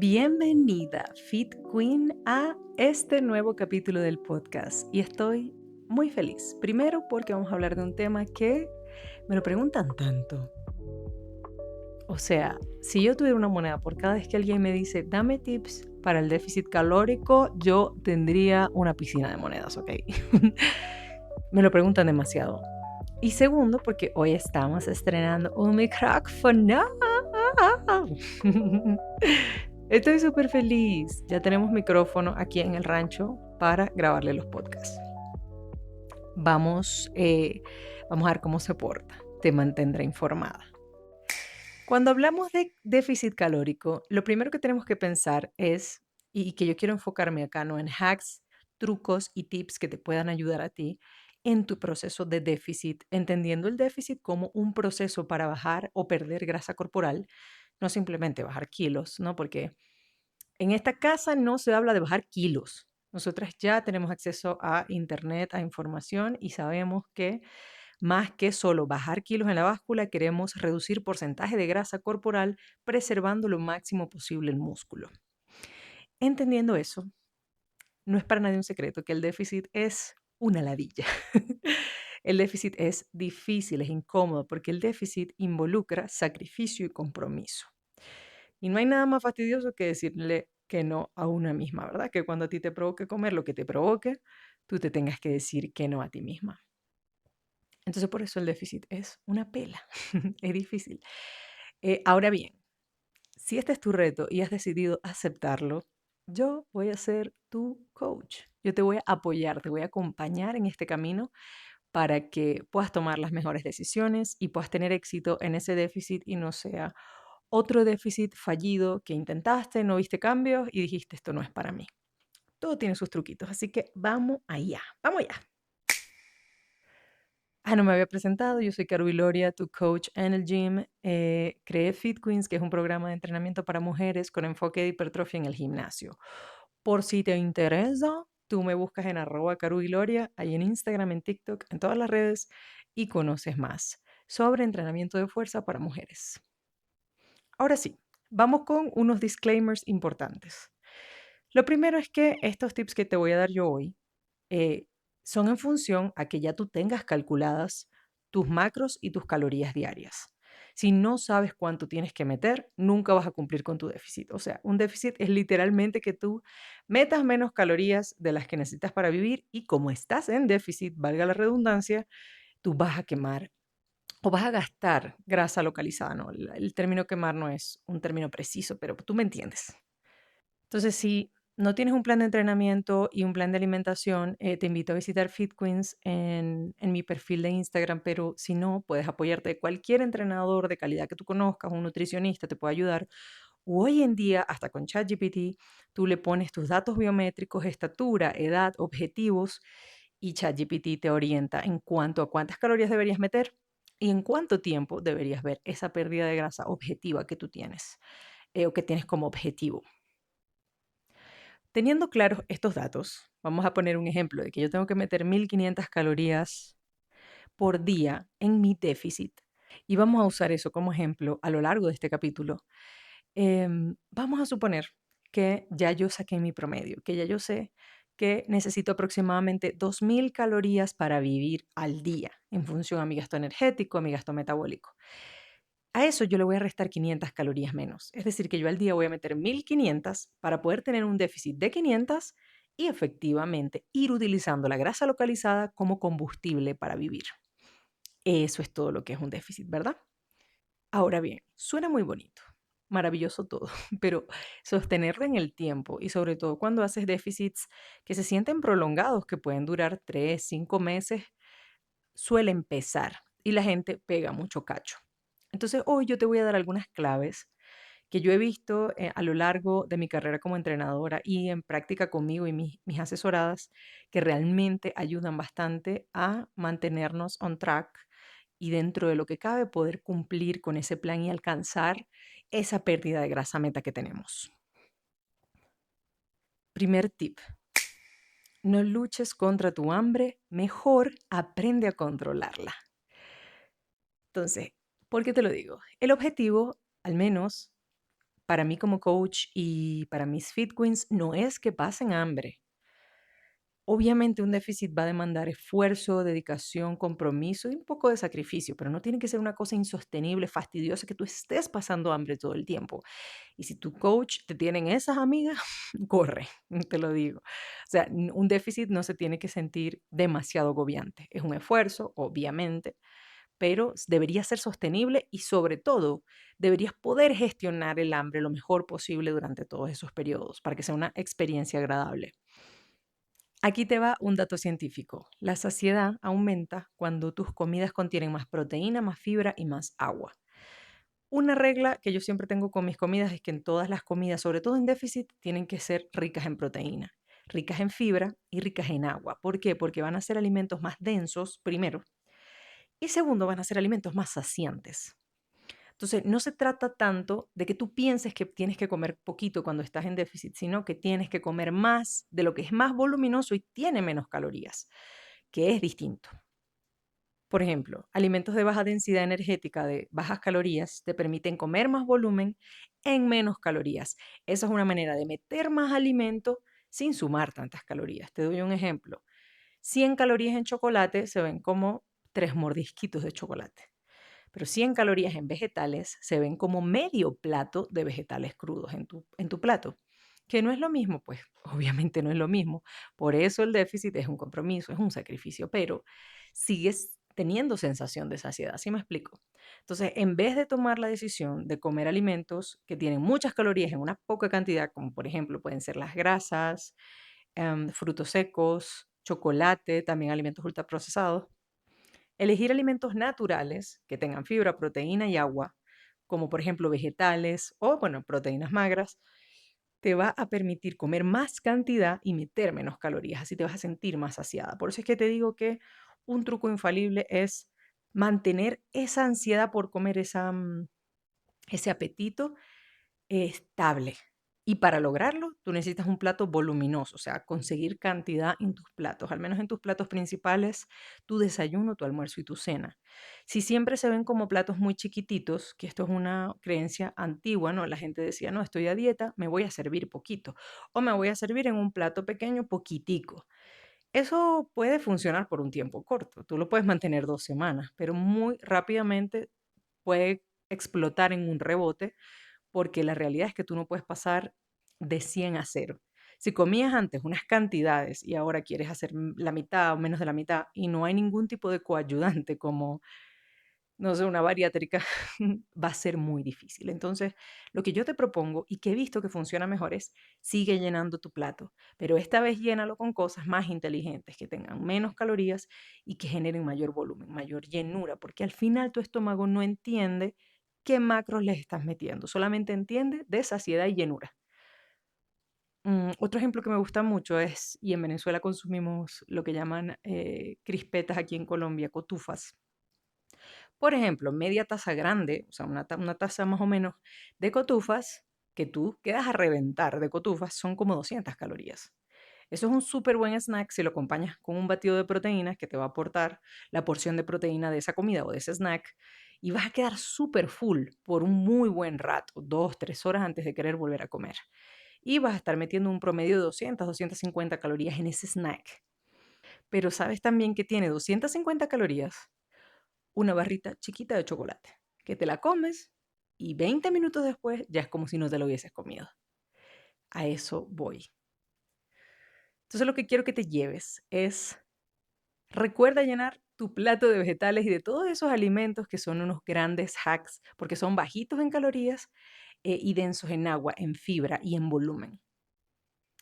Bienvenida, Fit Queen, a este nuevo capítulo del podcast. Y estoy muy feliz. Primero porque vamos a hablar de un tema que me lo preguntan tanto. O sea, si yo tuviera una moneda por cada vez que alguien me dice, dame tips para el déficit calórico, yo tendría una piscina de monedas, ¿ok? Me lo preguntan demasiado. Y segundo, porque hoy estamos estrenando un micrófono. Estoy súper feliz. Ya tenemos micrófono aquí en el rancho para grabarle los podcasts. Vamos, vamos a ver cómo se porta. Te mantendré informada. Cuando hablamos de déficit calórico, lo primero que tenemos que pensar es, y que yo quiero enfocarme acá, no en hacks, trucos y tips que te puedan ayudar a ti en tu proceso de déficit, entendiendo el déficit como un proceso para bajar o perder grasa corporal, no simplemente bajar kilos, ¿no? Porque en esta casa no se habla de bajar kilos. Nosotras ya tenemos acceso a internet, a información y sabemos que más que solo bajar kilos en la báscula, queremos reducir porcentaje de grasa corporal, preservando lo máximo posible el músculo. Entendiendo eso, no es para nadie un secreto que el déficit es una ladilla. El déficit es difícil, es incómodo, porque el déficit involucra sacrificio y compromiso. Y no hay nada más fastidioso que decirle que no a una misma, ¿verdad? Que cuando a ti te provoque comer lo que te provoque, tú te tengas que decir que no a ti misma. Entonces, por eso el déficit es una pela, es difícil. Ahora bien, si este es tu reto y has decidido aceptarlo, yo voy a ser tu coach. Yo te voy a apoyar, te voy a acompañar en este camino para que puedas tomar las mejores decisiones y puedas tener éxito en ese déficit y no sea otro déficit fallido que intentaste, no viste cambios y dijiste esto no es para mí. Todo tiene sus truquitos, así que vamos allá, vamos allá. No me había presentado, yo soy Caru Iloria, tu coach en el gym. Creé Fit Queens, que es un programa de entrenamiento para mujeres con enfoque de hipertrofia en el gimnasio. Por si te interesa, tú me buscas en @caruiloria, ahí en Instagram, en TikTok, en todas las redes y conoces más sobre entrenamiento de fuerza para mujeres. Ahora sí, vamos con unos disclaimers importantes. Lo primero es que estos tips que te voy a dar yo hoy eh, son en función a que ya tú tengas calculadas tus macros y tus calorías diarias. Si no sabes cuánto tienes que meter, nunca vas a cumplir con tu déficit. O sea, un déficit es literalmente que tú metas menos calorías de las que necesitas para vivir y como estás en déficit, valga la redundancia, tú vas a quemar o vas a gastar grasa localizada, ¿no? El término quemar no es un término preciso, pero tú me entiendes. Entonces, si no tienes un plan de entrenamiento y un plan de alimentación, te invito a visitar FitQueens en mi perfil de Instagram, pero si no, puedes apoyarte de cualquier entrenador de calidad que tú conozcas, un nutricionista te puede ayudar. O hoy en día, hasta con ChatGPT, tú le pones tus datos biométricos, estatura, edad, objetivos, y ChatGPT te orienta en cuanto a cuántas calorías deberías meter y en cuánto tiempo deberías ver esa pérdida de grasa objetiva que tú tienes o que tienes como objetivo. Teniendo claros estos datos, vamos a poner un ejemplo de que yo tengo que meter 1500 calorías por día en mi déficit y vamos a usar eso como ejemplo a lo largo de este capítulo. Vamos a suponer que ya yo saqué mi promedio, que ya yo sé que necesito aproximadamente 2000 calorías para vivir al día en función a mi gasto energético, a mi gasto metabólico. A eso yo le voy a restar 500 calorías menos. Es decir, que yo al día voy a meter 1500 para poder tener un déficit de 500 y efectivamente ir utilizando la grasa localizada como combustible para vivir. Eso es todo lo que es un déficit, ¿verdad? Ahora bien, suena muy bonito, maravilloso todo, pero sostenerlo en el tiempo y sobre todo cuando haces déficits que se sienten prolongados, que pueden durar 3, 5 meses, suele empezar y la gente pega mucho cacho. Entonces, hoy yo te voy a dar algunas claves que yo he visto a lo largo de mi carrera como entrenadora y en práctica conmigo y mis asesoradas, que realmente ayudan bastante a mantenernos on track y dentro de lo que cabe poder cumplir con ese plan y alcanzar esa pérdida de grasa meta que tenemos. Primer tip, no luches contra tu hambre, mejor aprende a controlarla. Entonces, ¿por qué te lo digo? El objetivo, al menos para mí como coach y para mis fit queens no es que pasen hambre. Obviamente un déficit va a demandar esfuerzo, dedicación, compromiso y un poco de sacrificio, pero no tiene que ser una cosa insostenible, fastidiosa, que tú estés pasando hambre todo el tiempo. Y si tu coach te tienen esas amigas, corre, te lo digo. O sea, un déficit no se tiene que sentir demasiado agobiante. Es un esfuerzo, obviamente, pero debería ser sostenible y sobre todo deberías poder gestionar el hambre lo mejor posible durante todos esos periodos para que sea una experiencia agradable. Aquí te va un dato científico. La saciedad aumenta cuando tus comidas contienen más proteína, más fibra y más agua. Una regla que yo siempre tengo con mis comidas es que en todas las comidas, sobre todo en déficit, tienen que ser ricas en proteína, ricas en fibra y ricas en agua. ¿Por qué? Porque van a ser alimentos más densos, primero, y segundo, van a ser alimentos más saciantes. Entonces, no se trata tanto de que tú pienses que tienes que comer poquito cuando estás en déficit, sino que tienes que comer más de lo que es más voluminoso y tiene menos calorías, que es distinto. Por ejemplo, alimentos de baja densidad energética, de bajas calorías, te permiten comer más volumen en menos calorías. Esa es una manera de meter más alimento sin sumar tantas calorías. Te doy un ejemplo. 100 calorías en chocolate se ven como 3 mordisquitos de chocolate. Pero 100 calorías en vegetales se ven como medio plato de vegetales crudos en tu plato. Que no es lo mismo, pues obviamente no es lo mismo. Por eso el déficit es un compromiso, es un sacrificio, pero sigues teniendo sensación de saciedad, ¿sí me explico? Entonces, en vez de tomar la decisión de comer alimentos que tienen muchas calorías en una poca cantidad, como por ejemplo pueden ser las grasas, frutos secos, chocolate, también alimentos ultraprocesados, elegir alimentos naturales que tengan fibra, proteína y agua, como por ejemplo vegetales o, bueno, proteínas magras, te va a permitir comer más cantidad y meter menos calorías, así te vas a sentir más saciada. Por eso es que te digo que un truco infalible es mantener esa ansiedad por comer, ese apetito estable. Y para lograrlo, tú necesitas un plato voluminoso, o sea, conseguir cantidad en tus platos, al menos en tus platos principales, tu desayuno, tu almuerzo y tu cena. Si siempre se ven como platos muy chiquititos, que esto es una creencia antigua, ¿no? La gente decía, no, estoy a dieta, me voy a servir poquito, o me voy a servir en un plato pequeño, poquitico. Eso puede funcionar por un tiempo corto, tú lo puedes mantener 2 semanas, pero muy rápidamente puede explotar en un rebote porque la realidad es que tú no puedes pasar de 100 a 0. Si comías antes unas cantidades y ahora quieres hacer la mitad o menos de la mitad y no hay ningún tipo de coayudante como, no sé, una bariátrica, va a ser muy difícil. Entonces, lo que yo te propongo y que he visto que funciona mejor es sigue llenando tu plato, pero esta vez llénalo con cosas más inteligentes, que tengan menos calorías y que generen mayor volumen, mayor llenura, porque al final tu estómago no entiende qué macros les estás metiendo, solamente entiende de saciedad y llenura. Otro ejemplo que me gusta mucho es, y en Venezuela consumimos lo que llaman crispetas, aquí en Colombia, cotufas. Por ejemplo, media taza grande, o sea, una taza más o menos de cotufas, que tú quedas a reventar de cotufas, son como 200 calorías. Eso es un súper buen snack si lo acompañas con un batido de proteínas que te va a aportar la porción de proteína de esa comida o de ese snack y vas a quedar súper full por un muy buen rato, 2, 3 horas antes de querer volver a comer. Y vas a estar metiendo un promedio de 200, 250 calorías en ese snack. Pero sabes también que tiene 250 calorías una barrita chiquita de chocolate, que te la comes y 20 minutos después ya es como si no te lo hubieses comido. A eso voy. Entonces lo que quiero que te lleves es, recuerda llenar tu plato de vegetales y de todos esos alimentos que son unos grandes hacks, porque son bajitos en calorías y densos en agua, en fibra y en volumen.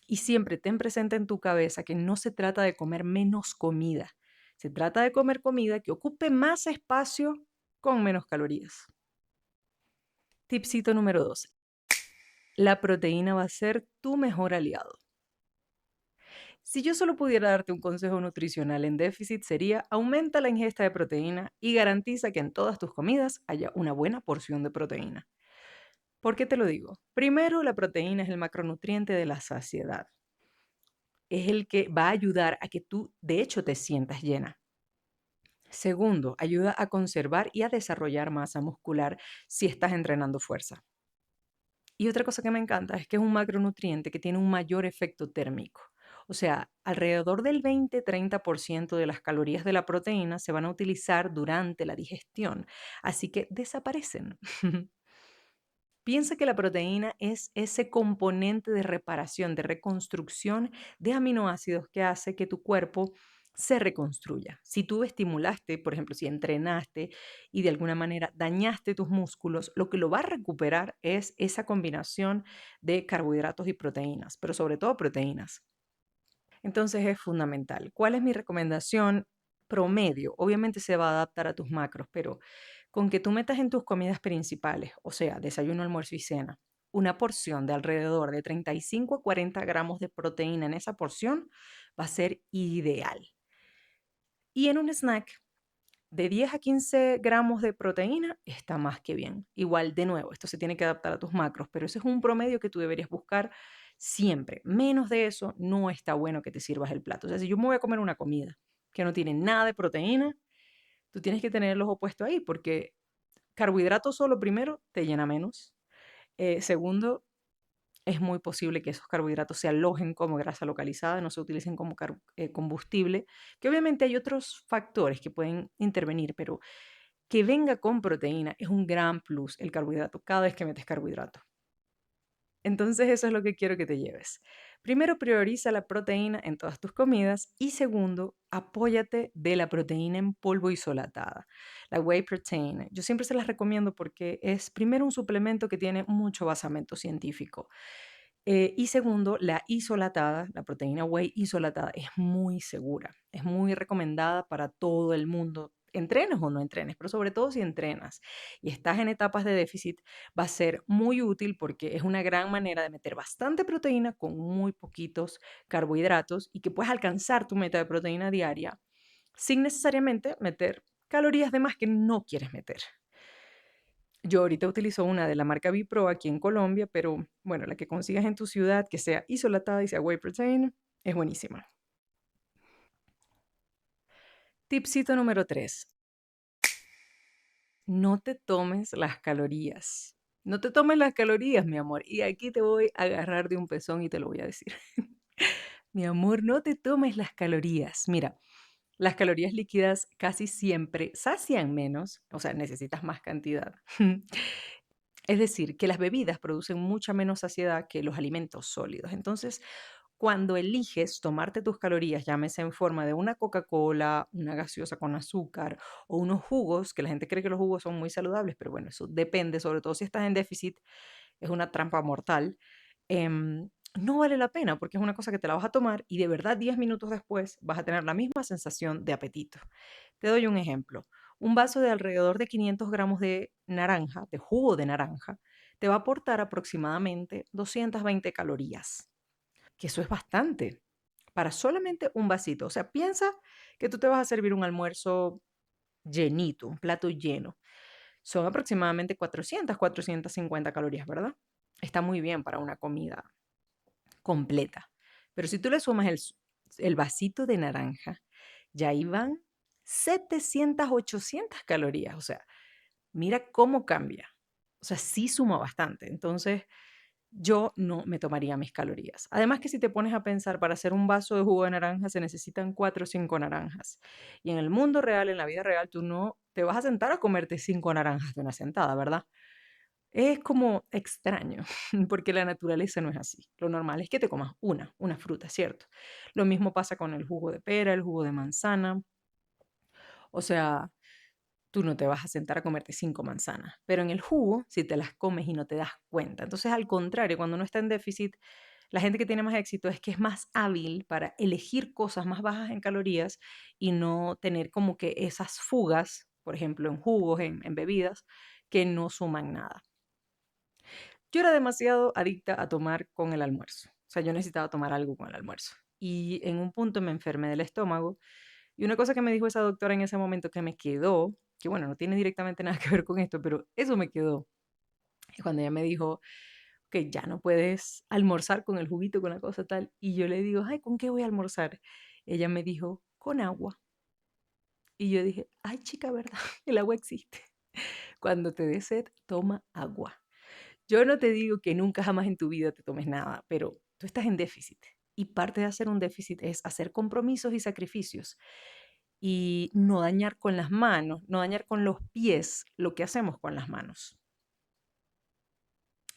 Y siempre ten presente en tu cabeza que no se trata de comer menos comida, se trata de comer comida que ocupe más espacio con menos calorías. Tipsito número 2. La proteína va a ser tu mejor aliado. Si yo solo pudiera darte un consejo nutricional en déficit sería aumenta la ingesta de proteína y garantiza que en todas tus comidas haya una buena porción de proteína. ¿Por qué te lo digo? Primero, la proteína es el macronutriente de la saciedad. Es el que va a ayudar a que tú, de hecho, te sientas llena. Segundo, ayuda a conservar y a desarrollar masa muscular si estás entrenando fuerza. Y otra cosa que me encanta es que es un macronutriente que tiene un mayor efecto térmico. O sea, alrededor del 20-30% de las calorías de la proteína se van a utilizar durante la digestión, así que desaparecen. Piensa que la proteína es ese componente de reparación, de reconstrucción de aminoácidos que hace que tu cuerpo se reconstruya. Si tú estimulaste, por ejemplo, si entrenaste y de alguna manera dañaste tus músculos, lo que lo va a recuperar es esa combinación de carbohidratos y proteínas, pero sobre todo proteínas. Entonces es fundamental. ¿Cuál es mi recomendación promedio? Obviamente se va a adaptar a tus macros, pero con que tú metas en tus comidas principales, o sea, desayuno, almuerzo y cena, una porción de alrededor de 35 a 40 gramos de proteína en esa porción, va a ser ideal. Y en un snack de 10 a 15 gramos de proteína está más que bien. Igual, de nuevo, esto se tiene que adaptar a tus macros, pero ese es un promedio que tú deberías buscar siempre. Menos de eso no está bueno que te sirvas el plato. O sea, si yo me voy a comer una comida que no tiene nada de proteína, tú tienes que tener los opuestos ahí, porque carbohidratos solo, primero, te llena menos. Segundo, es muy posible que esos carbohidratos se alojen como grasa localizada, no se utilicen como combustible, que obviamente hay otros factores que pueden intervenir, pero que venga con proteína es un gran plus el carbohidrato, cada vez que metes carbohidrato. Entonces eso es lo que quiero que te lleves. Primero, prioriza la proteína en todas tus comidas y segundo, apóyate de la proteína en polvo isolatada, la whey protein. Yo siempre se las recomiendo porque es primero un suplemento que tiene mucho basamento científico. Y segundo, la isolatada, la proteína whey isolatada es muy segura, es muy recomendada para todo el mundo, entrenes o no entrenes, pero sobre todo si entrenas y estás en etapas de déficit, va a ser muy útil porque es una gran manera de meter bastante proteína con muy poquitos carbohidratos y que puedes alcanzar tu meta de proteína diaria sin necesariamente meter calorías de más que no quieres meter. Yo ahorita utilizo una de la marca Bipro aquí en Colombia, pero bueno, la que consigas en tu ciudad, que sea isolatada y sea whey protein, es buenísima. Tipsito número 3: no te tomes las calorías. No te tomes las calorías, mi amor. Y aquí te voy a agarrar de un pezón y te lo voy a decir. Mi amor, no te tomes las calorías. Mira, las calorías líquidas casi siempre sacian menos, o sea, necesitas más cantidad. Es decir, que las bebidas producen mucha menos saciedad que los alimentos sólidos. Entonces, cuando eliges tomarte tus calorías, llámese en forma de una Coca-Cola, una gaseosa con azúcar o unos jugos, que la gente cree que los jugos son muy saludables, pero bueno, eso depende, sobre todo si estás en déficit, es una trampa mortal. No vale la pena porque es una cosa que te la vas a tomar y de verdad 10 minutos después vas a tener la misma sensación de apetito. Te doy un ejemplo. Un vaso de alrededor de 500 gramos de naranja, de jugo de naranja, te va a aportar aproximadamente 220 calorías, que eso es bastante para solamente un vasito. O sea, piensa que tú te vas a servir un almuerzo llenito, un plato lleno. Son aproximadamente 400-450 calorías, ¿verdad? Está muy bien para una comida completa. Pero si tú le sumas el vasito de naranja, ya ahí van 700-800 calorías. O sea, mira cómo cambia. O sea, sí suma bastante. Entonces, yo no me tomaría mis calorías. Además que si te pones a pensar, para hacer un vaso de jugo de naranja se necesitan 4 o 5 naranjas. Y en el mundo real, en la vida real, tú no te vas a sentar a comerte 5 naranjas de una sentada, ¿verdad? Es como extraño, porque la naturaleza no es así. Lo normal es que te comas una fruta, ¿cierto? Lo mismo pasa con el jugo de pera, el jugo de manzana. O sea, tú no te vas a sentar a comerte 5 manzanas, pero en el jugo si te las comes y no te das cuenta. Entonces, al contrario, cuando uno está en déficit, la gente que tiene más éxito es que es más hábil para elegir cosas más bajas en calorías y no tener como que esas fugas, por ejemplo, en jugos, en bebidas, que no suman nada. Yo era demasiado adicta a tomar con el almuerzo. O sea, yo necesitaba tomar algo con el almuerzo. Y en un punto me enfermé del estómago. Y una cosa que me dijo esa doctora en ese momento que me quedó, que bueno, no tiene directamente nada que ver con esto, pero eso me quedó. Y cuando ella me dijo que ya no puedes almorzar con el juguito, con la cosa tal, y yo le digo, ay, ¿con qué voy a almorzar? Ella me dijo, con agua. Y yo dije, ay, chica, ¿verdad? El agua existe. Cuando te dé sed, toma agua. Yo no te digo que nunca jamás en tu vida te tomes nada, pero tú estás en déficit. Y parte de hacer un déficit es hacer compromisos y sacrificios y no dañar con las manos, no dañar con los pies lo que hacemos con las manos.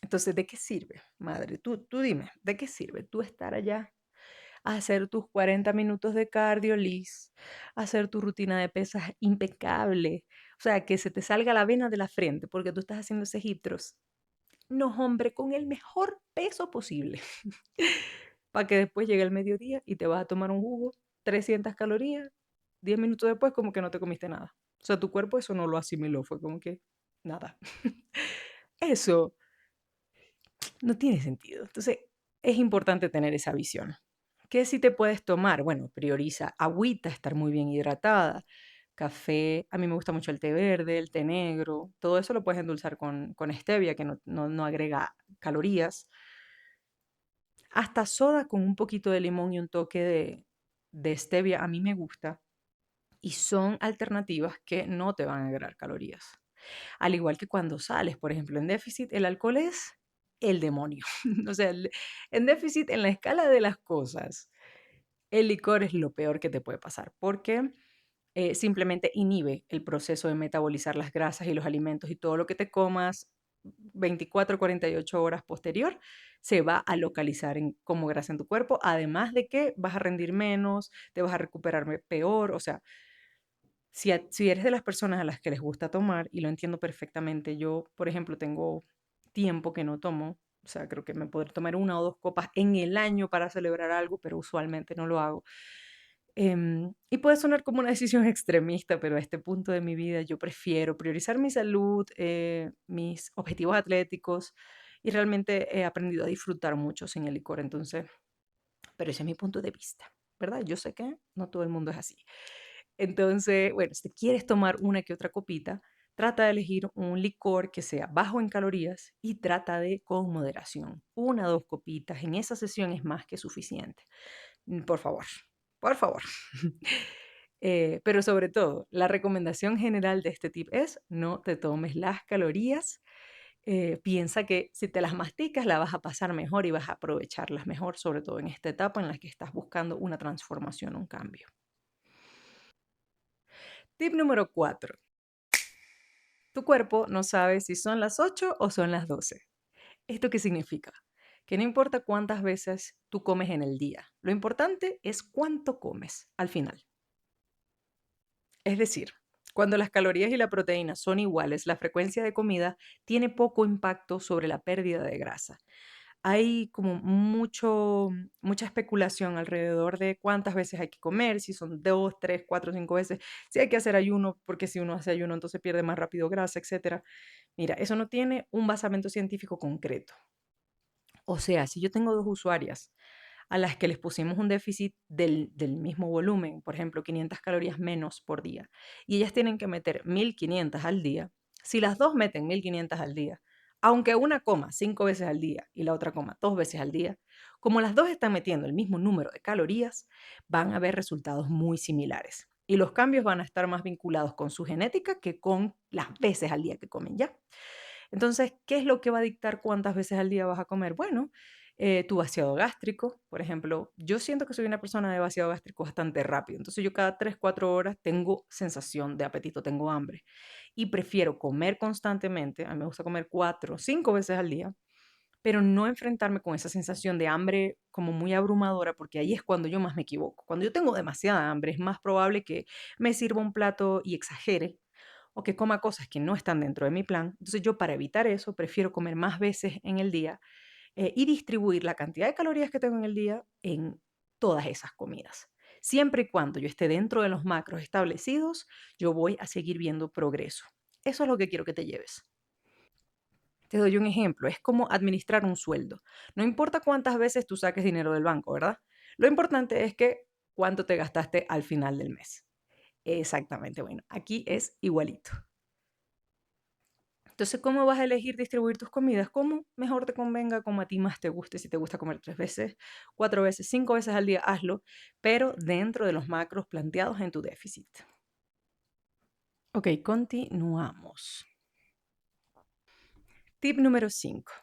Entonces, ¿de qué sirve, madre? Tú dime, ¿de qué sirve tú estar allá a hacer tus 40 minutos de cardio, Liz, hacer tu rutina de pesas impecable? O sea, que se te salga la vena de la frente porque tú estás haciendo ese hip thrust. No, hombre, con el mejor peso posible. Para que después llegue el mediodía y te vas a tomar un jugo, 300 calorías, 10 minutos después como que no te comiste nada. O sea, tu cuerpo eso no lo asimiló, fue como que nada. Eso no tiene sentido. Entonces, es importante tener esa visión. ¿Qué si te puedes tomar? Bueno, prioriza agüita, estar muy bien hidratada, café, a mí me gusta mucho el té verde, el té negro, todo eso lo puedes endulzar con stevia, que no agrega calorías. Hasta soda con un poquito de limón y un toque de stevia a mí me gusta y son alternativas que no te van a agregar calorías. Al igual que cuando sales, por ejemplo, en déficit, el alcohol es el demonio. O sea, en déficit, en la escala de las cosas, el licor es lo peor que te puede pasar porque simplemente inhibe el proceso de metabolizar las grasas y los alimentos y todo lo que te comas 24, 48 horas posterior se va a localizar como grasa en tu cuerpo, además de que vas a rendir menos, te vas a recuperar peor, o sea, si eres de las personas a las que les gusta tomar, y lo entiendo perfectamente, yo, por ejemplo, tengo tiempo que no tomo, o sea, creo que me podré tomar una o dos copas en el año para celebrar algo, pero usualmente no lo hago. Y puede sonar como una decisión extremista, pero a este punto de mi vida yo prefiero priorizar mi salud, mis objetivos atléticos y realmente he aprendido a disfrutar mucho sin el licor. Entonces, pero ese es mi punto de vista, ¿verdad? Yo sé que no todo el mundo es así. Entonces, bueno, si te quieres tomar una que otra copita, trata de elegir un licor que sea bajo en calorías y trata de con moderación. Una o dos copitas en esa sesión es más que suficiente. Por favor, por favor. Pero sobre todo, la recomendación general de este tip es no te tomes las calorías. Piensa que si te las masticas, la vas a pasar mejor y vas a aprovecharlas mejor, sobre todo en esta etapa en la que estás buscando una transformación, un cambio. Tip número 4. Tu cuerpo no sabe si son las 8 o son las 12. ¿Esto qué significa? Que no importa cuántas veces tú comes en el día, lo importante es cuánto comes al final. Es decir, cuando las calorías y la proteína son iguales, la frecuencia de comida tiene poco impacto sobre la pérdida de grasa. Hay como mucha especulación alrededor de cuántas veces hay que comer, si son 2, 3, 4, 5 veces, si hay que hacer ayuno, porque si uno hace ayuno entonces pierde más rápido grasa, etcétera. Mira, eso no tiene un basamento científico concreto. O sea, si yo tengo dos usuarias a las que les pusimos un déficit del mismo volumen, por ejemplo, 500 calorías menos por día, y ellas tienen que meter 1500 al día, si las dos meten 1500 al día, aunque una coma 5 veces al día y la otra coma 2 veces al día, como las dos están metiendo el mismo número de calorías, van a haber resultados muy similares. Y los cambios van a estar más vinculados con su genética que con las veces al día que comen ya. Entonces, ¿qué es lo que va a dictar cuántas veces al día vas a comer? Bueno, tu vaciado gástrico, por ejemplo, yo siento que soy una persona de vaciado gástrico bastante rápido, entonces yo cada 3, 4 horas tengo sensación de apetito, tengo hambre y prefiero comer constantemente, a mí me gusta comer 4, 5 veces al día, pero no enfrentarme con esa sensación de hambre como muy abrumadora, porque ahí es cuando yo más me equivoco. Cuando yo tengo demasiada hambre, es más probable que me sirva un plato y exagere o que coma cosas que no están dentro de mi plan. Entonces yo para evitar eso prefiero comer más veces en el día y distribuir la cantidad de calorías que tengo en el día en todas esas comidas. Siempre y cuando yo esté dentro de los macros establecidos, yo voy a seguir viendo progreso. Eso es lo que quiero que te lleves. Te doy un ejemplo, es como administrar un sueldo. No importa cuántas veces tú saques dinero del banco, ¿verdad? Lo importante es que cuánto te gastaste al final del mes. Exactamente, bueno, aquí es igualito. Entonces, ¿cómo vas a elegir distribuir tus comidas? Como mejor te convenga, como a ti más te guste. Si te gusta comer 3 veces, 4 veces, 5 veces al día, hazlo, pero dentro de los macros planteados en tu déficit. Ok, continuamos. Tip número 5.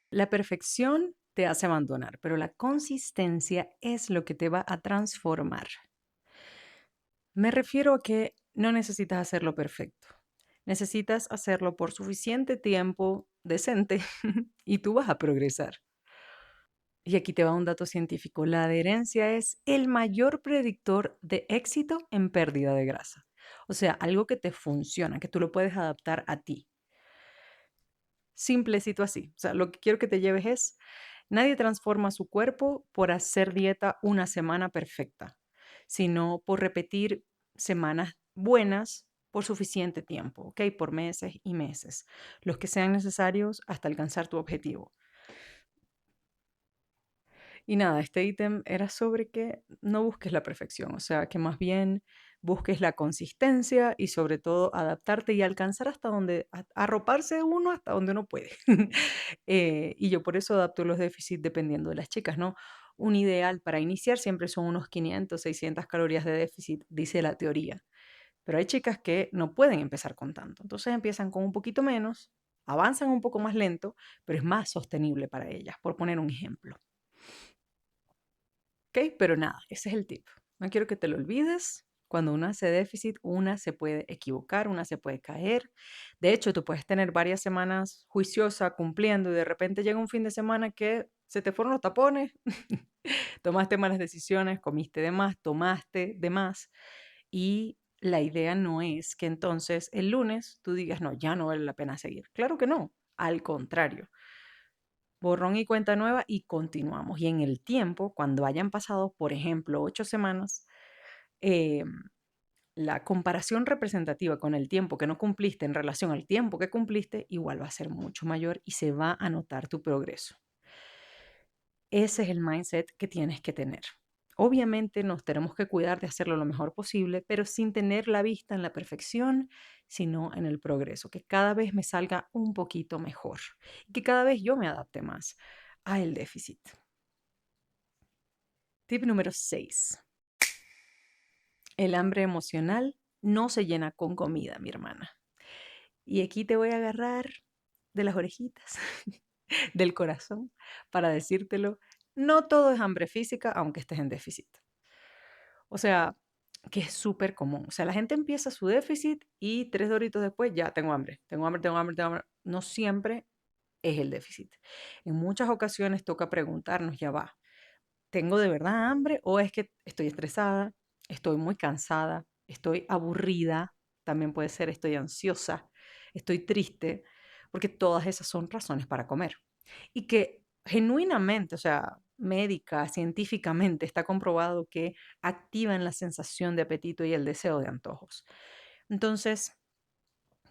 La perfección te hace abandonar, pero la consistencia es lo que te va a transformar. Me refiero a que no necesitas hacerlo perfecto. Necesitas hacerlo por suficiente tiempo decente y tú vas a progresar. Y aquí te va un dato científico. La adherencia es el mayor predictor de éxito en pérdida de grasa. O sea, algo que te funciona, que tú lo puedes adaptar a ti. Simplecito así. O sea, lo que quiero que te lleves es, nadie transforma su cuerpo por hacer dieta una semana perfecta, sino por repetir semanas buenas por suficiente tiempo, ¿ok? Por meses y meses, los que sean necesarios hasta alcanzar tu objetivo. Y nada, este ítem era sobre que no busques la perfección, o sea, que más bien busques la consistencia y sobre todo adaptarte y alcanzar hasta donde, arroparse uno hasta donde uno puede. Y yo por eso adapto los déficits dependiendo de las chicas, ¿no? Un ideal para iniciar siempre son unos 500, 600 calorías de déficit, dice la teoría. Pero hay chicas que no pueden empezar con tanto, entonces empiezan con un poquito menos, avanzan un poco más lento, pero es más sostenible para ellas, por poner un ejemplo. ¿Ok? Pero nada, ese es el tip. No quiero que te lo olvides. Cuando uno hace déficit, una se puede equivocar, una se puede caer. De hecho, tú puedes tener varias semanas juiciosa, cumpliendo, y de repente llega un fin de semana que se te fueron los tapones, tomaste malas decisiones, comiste de más, tomaste de más. Y la idea no es que entonces el lunes tú digas, no, ya no vale la pena seguir. Claro que no. Al contrario, borrón y cuenta nueva y continuamos. Y en el tiempo, cuando hayan pasado, por ejemplo, 8 semanas, eh, la comparación representativa con el tiempo que no cumpliste en relación al tiempo que cumpliste, igual va a ser mucho mayor y se va a notar tu progreso. Ese es el mindset que tienes que tener. Obviamente nos tenemos que cuidar de hacerlo lo mejor posible, pero sin tener la vista en la perfección, sino en el progreso, que cada vez me salga un poquito mejor y que cada vez yo me adapte más a el déficit. Tip número 6. El hambre emocional no se llena con comida, mi hermana. Y aquí te voy a agarrar de las orejitas, del corazón, para decírtelo. No todo es hambre física, aunque estés en déficit. O sea, que es súper común. O sea, la gente empieza su déficit y 3 doritos después ya tengo hambre, tengo hambre, tengo hambre, tengo hambre. No siempre es el déficit. En muchas ocasiones toca preguntarnos, ya va, ¿tengo de verdad hambre o es que estoy estresada, estoy muy cansada, estoy aburrida? También puede ser, estoy ansiosa, estoy triste, porque todas esas son razones para comer. Y que genuinamente, o sea, médica, científicamente, está comprobado que activan la sensación de apetito y el deseo de antojos. Entonces,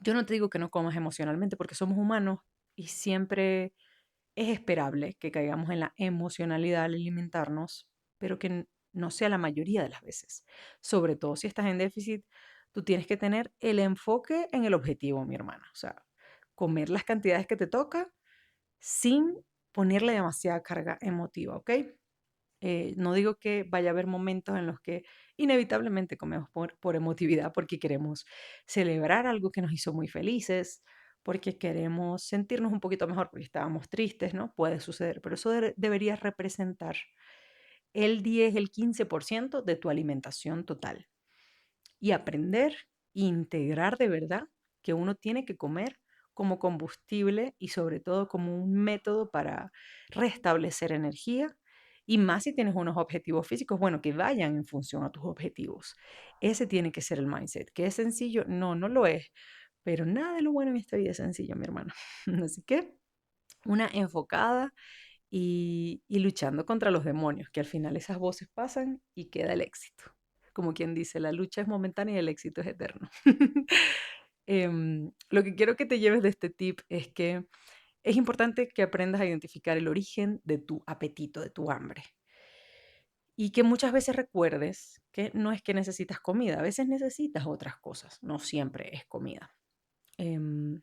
yo no te digo que no comas emocionalmente porque somos humanos y siempre es esperable que caigamos en la emocionalidad al alimentarnos, pero que no sea la mayoría de las veces. Sobre todo si estás en déficit, tú tienes que tener el enfoque en el objetivo, mi hermana. O sea, comer las cantidades que te toca sin ponerle demasiada carga emotiva, ¿ok? No digo que vaya a haber momentos en los que inevitablemente comemos por emotividad, porque queremos celebrar algo que nos hizo muy felices, porque queremos sentirnos un poquito mejor, porque estábamos tristes, ¿no? Puede suceder, pero eso debería representar el 10, el 15% de tu alimentación total. Y aprender, integrar de verdad que uno tiene que comer como combustible y sobre todo como un método para restablecer energía y más si tienes unos objetivos físicos, bueno, que vayan en función a tus objetivos. Ese tiene que ser el mindset. ¿Que es sencillo? No, no lo es. Pero nada de lo bueno en esta vida es sencillo, mi hermano. Así que una enfocada y luchando contra los demonios, que al final esas voces pasan y queda el éxito. Como quien dice, la lucha es momentánea y el éxito es eterno. Lo que quiero que te lleves de este tip es que es importante que aprendas a identificar el origen de tu apetito, de tu hambre. Y que muchas veces recuerdes que no es que necesitas comida, a veces necesitas otras cosas, no siempre es comida. Em,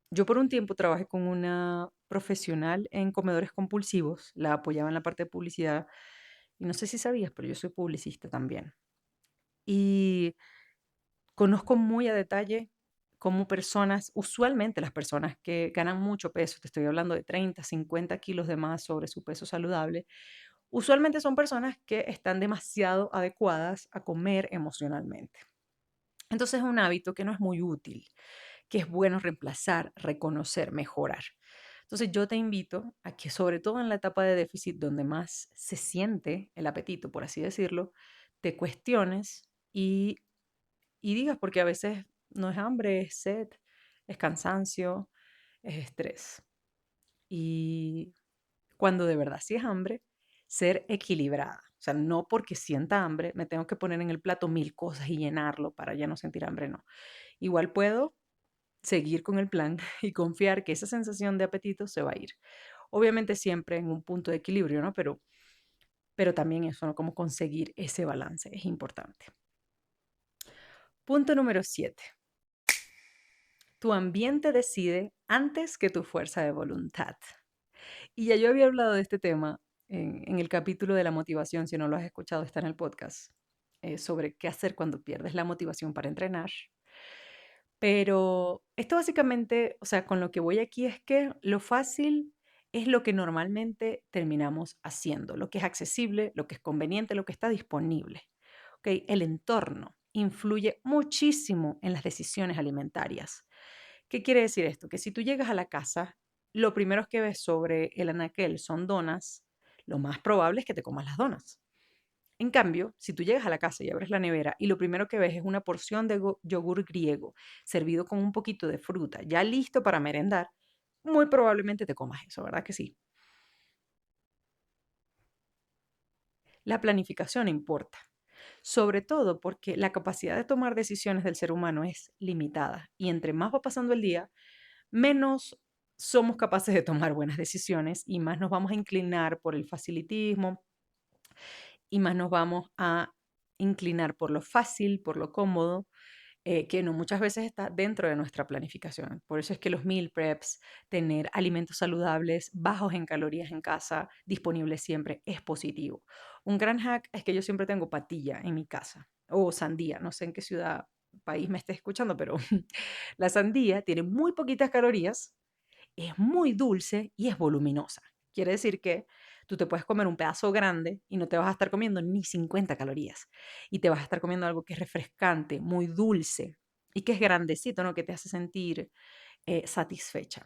yo por un tiempo trabajé con una profesional en comedores compulsivos, la apoyaba en la parte de publicidad y no sé si sabías, pero yo soy publicista también. Y conozco muy a detalle cómo personas, usualmente las personas que ganan mucho peso, te estoy hablando de 30, 50 kilos de más sobre su peso saludable, usualmente son personas que están demasiado adecuadas a comer emocionalmente. Entonces es un hábito que no es muy útil, que es bueno reemplazar, reconocer, mejorar. Entonces yo te invito a que sobre todo en la etapa de déficit donde más se siente el apetito, por así decirlo, te cuestiones y digas, porque a veces no es hambre, es sed, es cansancio, es estrés. Y cuando de verdad sí es hambre, ser equilibrada. O sea, no porque sienta hambre me tengo que poner en el plato mil cosas y llenarlo para ya no sentir hambre, no. Igual puedo seguir con el plan y confiar que esa sensación de apetito se va a ir. Obviamente siempre en un punto de equilibrio, ¿no? Pero también eso, ¿no? Como conseguir ese balance es importante. Punto número 7. Tu ambiente decide antes que tu fuerza de voluntad. Y ya yo había hablado de este tema en el capítulo de la motivación, si no lo has escuchado, está en el podcast, sobre qué hacer cuando pierdes la motivación para entrenar. Pero esto básicamente, o sea, con lo que voy aquí es que lo fácil es lo que normalmente terminamos haciendo, lo que es accesible, lo que es conveniente, lo que está disponible. ¿Ok? El entorno influye muchísimo en las decisiones alimentarias. ¿Qué quiere decir esto? Que si tú llegas a la casa, lo primero que ves sobre el anaquel son donas, lo más probable es que te comas las donas. En cambio, si tú llegas a la casa y abres la nevera y lo primero que ves es una porción de yogur griego servido con un poquito de fruta, ya listo para merendar, muy probablemente te comas eso, ¿verdad que sí? La planificación importa, sobre todo porque la capacidad de tomar decisiones del ser humano es limitada y entre más va pasando el día, menos somos capaces de tomar buenas decisiones y más nos vamos a inclinar por el facilitismo y más nos vamos a inclinar por lo fácil, por lo cómodo, que no muchas veces está dentro de nuestra planificación. Por eso es que los meal preps, tener alimentos saludables, bajos en calorías en casa, disponibles siempre, es positivo. Un gran hack es que yo siempre tengo patilla en mi casa o sandía, no sé en qué ciudad, país me estés escuchando, pero la sandía tiene muy poquitas calorías, es muy dulce y es voluminosa. Quiere decir que tú te puedes comer un pedazo grande y no te vas a estar comiendo ni 50 calorías. Y te vas a estar comiendo algo que es refrescante, muy dulce y que es grandecito, ¿no? Que te hace sentir satisfecha.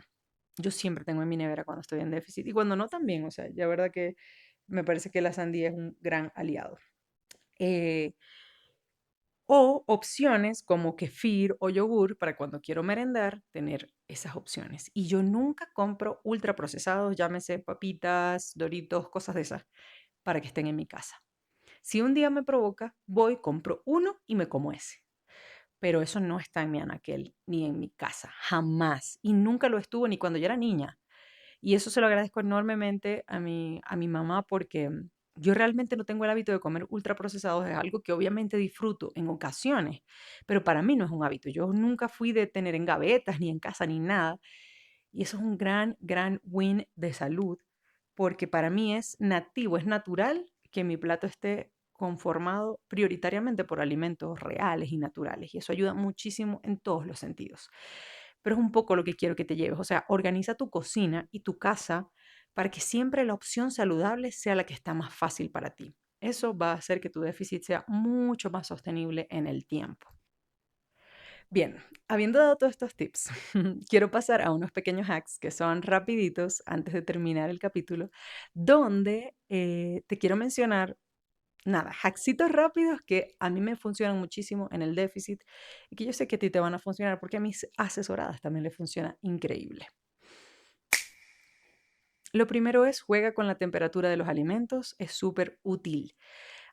Yo siempre tengo en mi nevera cuando estoy en déficit y cuando no también. O sea, ya verdad que me parece que la sandía es un gran aliado. Eh, o opciones como kefir o yogur para cuando quiero merendar, tener esas opciones. Y yo nunca compro ultraprocesados, llámese papitas, Doritos, cosas de esas, para que estén en mi casa. Si un día me provoca, voy, compro uno y me como ese. Pero eso no está en mi anaquel ni en mi casa, jamás. Y nunca lo estuvo ni cuando yo era niña. Y eso se lo agradezco enormemente a mi mamá porque yo realmente no tengo el hábito de comer ultraprocesados, es algo que obviamente disfruto en ocasiones, pero para mí no es un hábito. Yo nunca fui de tener en gavetas, ni en casa, ni nada. Y eso es un gran, gran win de salud, porque para mí es nativo, es natural que mi plato esté conformado prioritariamente por alimentos reales y naturales. Y eso ayuda muchísimo en todos los sentidos. Pero es un poco lo que quiero que te lleves. O sea, organiza tu cocina y tu casa para que siempre la opción saludable sea la que está más fácil para ti. Eso va a hacer que tu déficit sea mucho más sostenible en el tiempo. Bien, habiendo dado todos estos tips, quiero pasar a unos pequeños hacks que son rapiditos antes de terminar el capítulo, donde te quiero mencionar, nada, hacksitos rápidos que a mí me funcionan muchísimo en el déficit y que yo sé que a ti te van a funcionar porque a mis asesoradas también les funciona increíble. Lo primero es juega con la temperatura de los alimentos, es súper útil.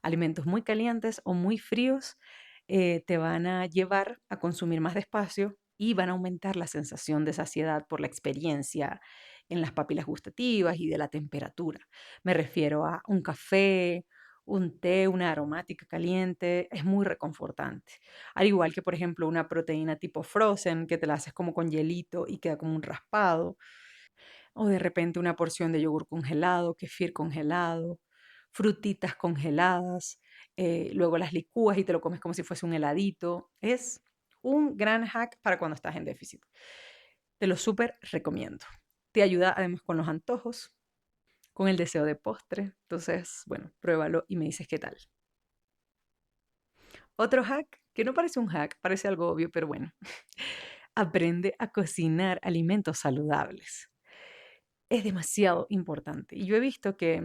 Alimentos muy calientes o muy fríos te van a llevar a consumir más despacio y van a aumentar la sensación de saciedad por la experiencia en las papilas gustativas y de la temperatura. Me refiero a un café, un té, una aromática caliente, es muy reconfortante. Al igual que, por ejemplo, una proteína tipo frozen, que te la haces como con hielito y queda como un raspado, o de repente una porción de yogur congelado, kefir congelado, frutitas congeladas, luego las licúas y te lo comes como si fuese un heladito. Es Un gran hack para cuando estás en déficit. Te lo súper recomiendo. Te ayuda además con los antojos, con el deseo de postre. Entonces, bueno, pruébalo y me dices qué tal. Otro hack, que no parece un hack, parece algo obvio, pero bueno. Aprende a cocinar alimentos saludables. Es demasiado importante. Y yo he visto que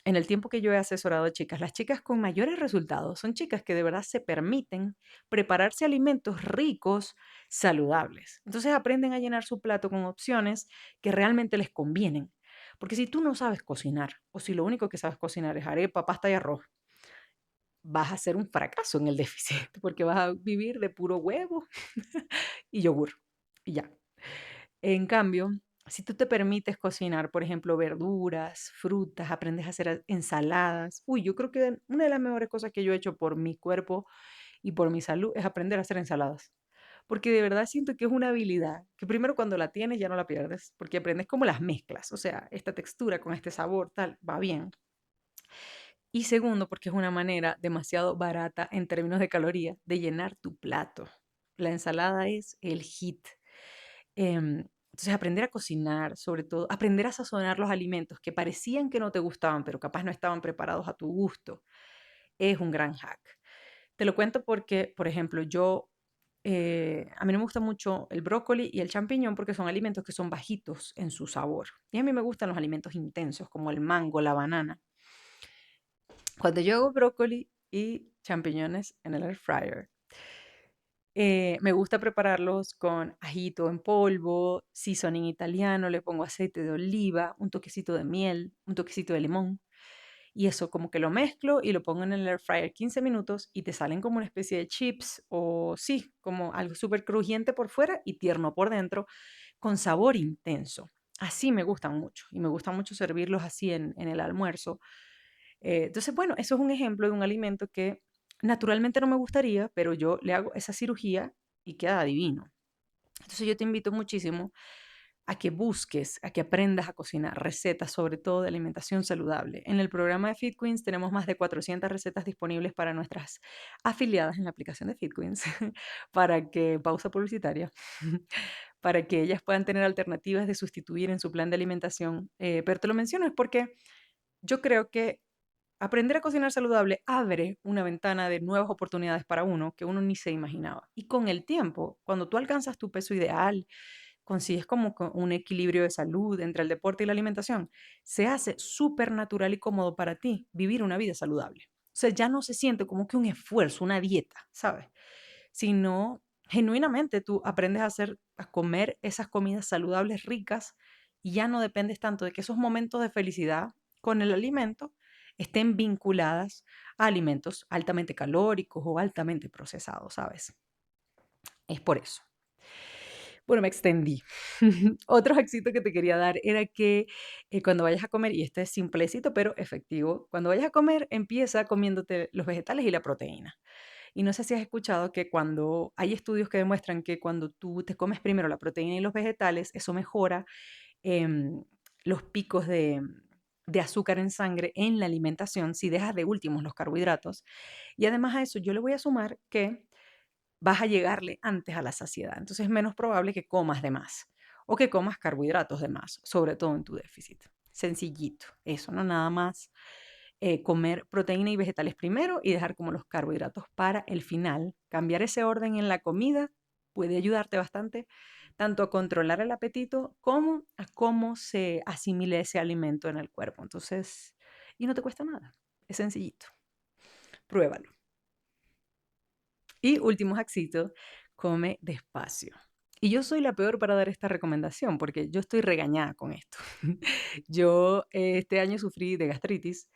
en el tiempo que yo he asesorado a chicas, las chicas con mayores resultados son chicas que de verdad se permiten prepararse alimentos ricos, saludables. Entonces aprenden a llenar su plato con opciones que realmente les convienen. Porque si tú no sabes cocinar, o si lo único que sabes cocinar es arepa, pasta y arroz, vas a ser un fracaso en el déficit, porque vas a vivir de puro huevo y yogur. Y ya. En cambio, si tú te permites cocinar, por ejemplo, verduras, frutas, aprendes a hacer ensaladas. Uy, yo creo que una de las mejores cosas que yo he hecho por mi cuerpo y por mi salud es aprender a hacer ensaladas. Porque de verdad siento que es una habilidad que primero cuando la tienes ya no la pierdes, porque aprendes como las mezclas, o sea, esta textura con este sabor, tal, va bien. Y segundo, porque es una manera demasiado barata en términos de calorías de llenar tu plato. La ensalada es el hit. Entonces, aprender a cocinar, sobre todo, aprender a sazonar los alimentos que parecían que no te gustaban, pero capaz no estaban preparados a tu gusto, es un gran hack. Te lo cuento porque, por ejemplo, a mí no me gusta mucho el brócoli y el champiñón porque son alimentos que son bajitos en su sabor. Y a mí me gustan los alimentos intensos, como el mango, la banana. Cuando yo hago brócoli y champiñones en el air fryer, me gusta prepararlos con ajito en polvo, seasoning italiano, le pongo aceite de oliva, un toquecito de miel, un toquecito de limón. Y eso como que lo mezclo y lo pongo en el air fryer 15 minutos y te salen como una especie de chips o sí, como algo súper crujiente por fuera y tierno por dentro, con sabor intenso. Así me gustan mucho y me gusta mucho servirlos así en el almuerzo. Entonces, bueno, eso es un ejemplo de un alimento que naturalmente no me gustaría, pero yo le hago esa cirugía y queda divino. Entonces yo te invito muchísimo a que busques, a que aprendas a cocinar recetas, sobre todo de alimentación saludable. En el programa de Fit Queens tenemos más de 400 recetas disponibles para nuestras afiliadas en la aplicación de Fit Queens, para que, pausa publicitaria, para que ellas puedan tener alternativas de sustituir en su plan de alimentación. Pero te lo menciono es porque yo creo que aprender a cocinar saludable abre una ventana de nuevas oportunidades para uno que uno ni se imaginaba. Y con el tiempo, cuando tú alcanzas tu peso ideal, consigues como un equilibrio de salud entre el deporte y la alimentación, se hace súper natural y cómodo para ti vivir una vida saludable. O sea, ya no se siente como que un esfuerzo, una dieta, ¿sabes? Sino genuinamente tú aprendes a comer esas comidas saludables, ricas, y ya no dependes tanto de que esos momentos de felicidad con el alimento estén vinculadas a alimentos altamente calóricos o altamente procesados, ¿sabes? Es por eso. Bueno, me extendí. Otro éxito que te quería dar era que cuando vayas a comer, y este es simplecito pero efectivo, cuando vayas a comer, empieza comiéndote los vegetales y la proteína. Y no sé si has escuchado que cuando hay estudios que demuestran que cuando tú te comes primero la proteína y los vegetales, eso mejora em, los picos de azúcar en sangre en la alimentación si dejas de últimos los carbohidratos. Y además a eso yo le voy a sumar que vas a llegarle antes a la saciedad. Entonces es menos probable que comas de más o que comas carbohidratos de más, sobre todo en tu déficit. Sencillito, eso, no nada más comer proteína y vegetales primero y dejar como los carbohidratos para el final. Cambiar ese orden en la comida puede ayudarte bastante tanto a controlar el apetito como a cómo se asimile ese alimento en el cuerpo. Entonces, y no te cuesta nada, es sencillito. Pruébalo. Y último hackcito, come despacio. Y yo soy la peor para dar esta recomendación porque yo estoy regañada con esto. Yo este año sufrí de gastritis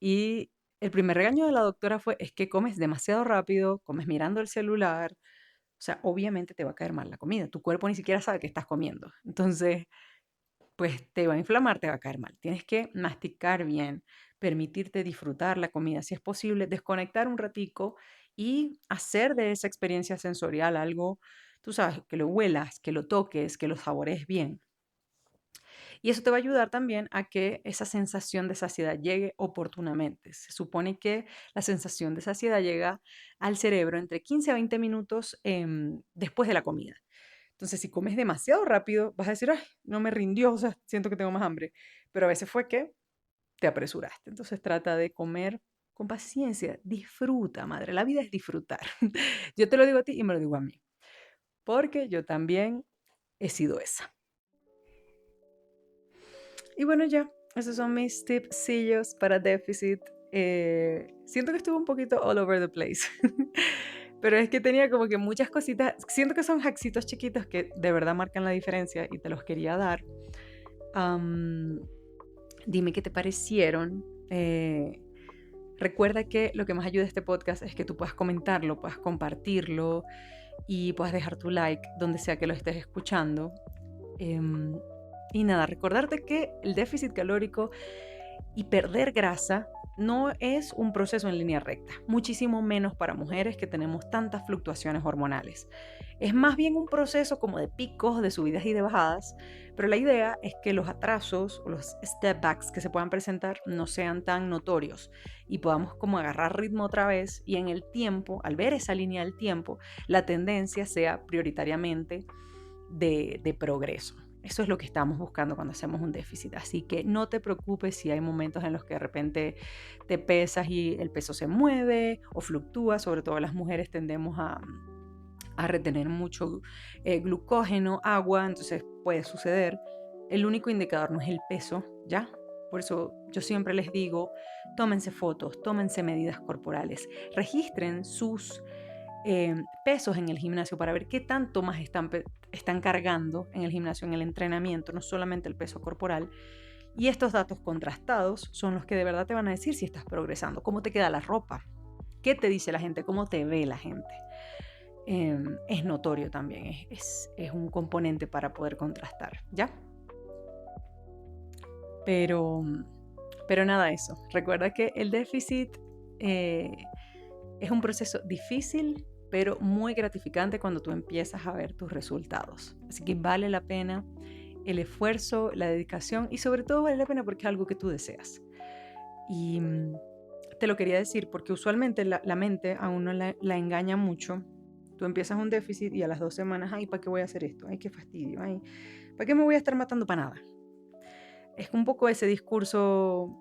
y el primer regaño de la doctora fue, es que comes demasiado rápido, comes mirando el celular, o sea, obviamente te va a caer mal la comida, tu cuerpo ni siquiera sabe que estás comiendo. Entonces, pues te va a inflamar, te va a caer mal. Tienes que masticar bien, permitirte disfrutar la comida, si es posible, desconectar un ratico y hacer de esa experiencia sensorial algo, tú sabes, que lo huelas, que lo toques, que lo sabores bien. Y eso te va a ayudar también a que esa sensación de saciedad llegue oportunamente. Se supone que la sensación de saciedad llega al cerebro entre 15 a 20 minutos después de la comida. Entonces, si comes demasiado rápido, vas a decir, ay, no me rindió, o sea, siento que tengo más hambre. Pero a veces fue que te apresuraste. Entonces, trata de comer con paciencia. Disfruta, madre. La vida es disfrutar. Yo te lo digo a ti y me lo digo a mí. Porque yo también he sido esa. Y bueno, ya, esos son mis tipsillos para déficit. Siento que estuve un poquito all over the place, pero es que tenía como que muchas cositas, siento que son hacksitos chiquitos que de verdad marcan la diferencia y te los quería dar. Am, Dime qué te parecieron. Recuerda que lo que más ayuda a este podcast es que tú puedas comentarlo, puedas compartirlo y puedas dejar tu like donde sea que lo estés escuchando. Em, y nada, recordarte que el déficit calórico y perder grasa no es un proceso en línea recta, muchísimo menos para mujeres que tenemos tantas fluctuaciones hormonales. Es más bien un proceso como de picos, de subidas y de bajadas, pero la idea es que los atrasos o los step backs que se puedan presentar no sean tan notorios y podamos como agarrar ritmo otra vez y en el tiempo, al ver esa línea del tiempo, la tendencia sea prioritariamente de progreso. Eso es lo que estamos buscando cuando hacemos un déficit. Así que no te preocupes si hay momentos en los que de repente te pesas y el peso se mueve o fluctúa. Sobre todo las mujeres tendemos a retener mucho glucógeno, agua, entonces puede suceder. El único indicador no es el peso, ¿ya? Por eso yo siempre les digo, tómense fotos, tómense medidas corporales, registren sus pesos en el gimnasio para ver qué tanto más están cargando en el gimnasio, en el entrenamiento, no solamente el peso corporal. Y estos datos contrastados son los que de verdad te van a decir si estás progresando, cómo te queda la ropa, qué te dice la gente, cómo te ve la gente. Es notorio también, es un componente para poder contrastar, ¿ya? Pero, pero nada, eso. Recuerda que el déficit es un proceso difícil, pero muy gratificante cuando tú empiezas a ver tus resultados. Así que vale la pena el esfuerzo, la dedicación y sobre todo vale la pena porque es algo que tú deseas. Y te lo quería decir porque usualmente la mente a uno la engaña mucho. Tú empiezas un déficit y a las 2 semanas, ay, ¿para qué voy a hacer esto? Ay, qué fastidio, ay, ¿para qué me voy a estar matando para nada? Es un poco ese discurso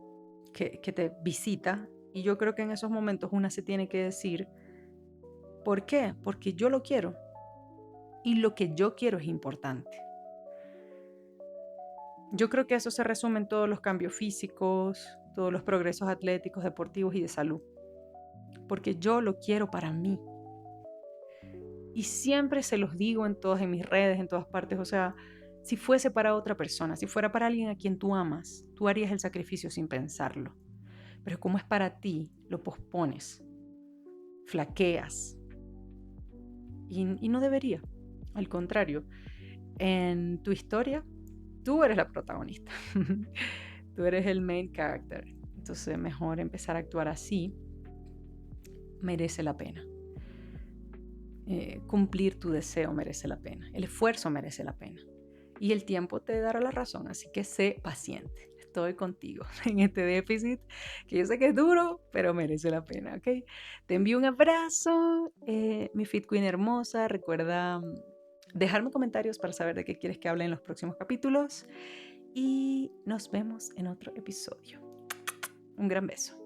que te visita y yo creo que en esos momentos una se tiene que decir, ¿por qué? Porque yo lo quiero y lo que yo quiero es importante. Yo creo que eso se resume en todos los cambios físicos, todos los progresos atléticos, deportivos y de salud. Porque yo lo quiero para mí. Y siempre se los digo en mis redes, en todas partes. O sea, si fuese para otra persona, si fuera para alguien a quien tú amas, tú harías el sacrificio sin pensarlo. Pero como es para ti, lo pospones, flaqueas. Y no debería. Al contrario, en tu historia, tú eres la protagonista. Tú eres el main character. Entonces, mejor empezar a actuar así. Merece la pena. Cumplir tu deseo merece la pena. El esfuerzo merece la pena. Y el tiempo te dará la razón. Así que sé paciente. Estoy contigo en este déficit, que yo sé que es duro, pero merece la pena, ¿ok? Te envío un abrazo, mi Fit Queen hermosa. Recuerda dejarme comentarios para saber de qué quieres que hable en los próximos capítulos. Y nos vemos en otro episodio. Un gran beso.